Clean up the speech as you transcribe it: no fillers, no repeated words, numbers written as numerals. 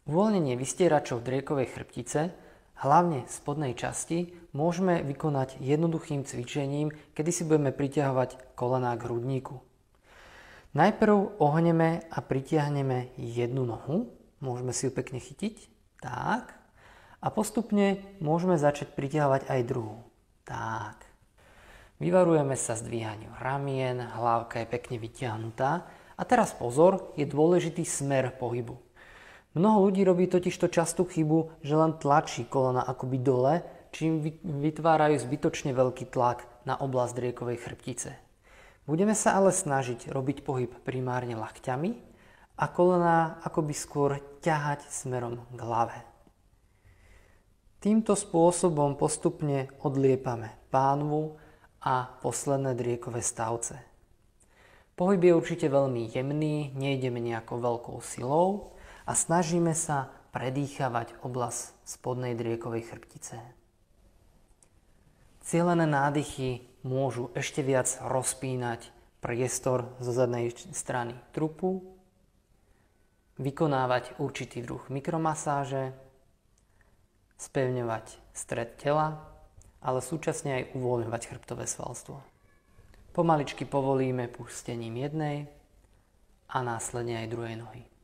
Uvoľnenie vystieračov driekovej chrbtice, hlavne spodnej časti, môžeme vykonať jednoduchým cvičením, kedy si budeme priťahovať kolená k hrudníku. Najprv ohneme a pritiahneme jednu nohu, môžeme si ju pekne chytiť, tak, a postupne môžeme začať pritiahovať aj druhú, tak. Vyvarujeme sa zdvíhaniu ramien, hlávka je pekne vytiahnutá a teraz pozor, je dôležitý smer pohybu. Mnoho ľudí robí totižto častú chybu, že len tlačí kolena akoby dole, čím vytvárajú zbytočne veľký tlak na oblasť driekovej chrbtice. Budeme sa ale snažiť robiť pohyb primárne lakťami a kolená akoby skôr ťahať smerom k hlave. Týmto spôsobom postupne odliepame pánvu a posledné driekové stavce. Pohyb je určite veľmi jemný, nejdeme nejakou veľkou silou, a snažíme sa predýchavať oblasť spodnej driekovej chrbtice. Cielené nádychy môžu ešte viac rozpínať priestor zo zadnej strany trupu, vykonávať určitý druh mikromasáže, spevňovať stred tela, ale súčasne aj uvoľňovať chrbtové svalstvo. Pomaličky povolíme pustením jednej a následne aj druhej nohy.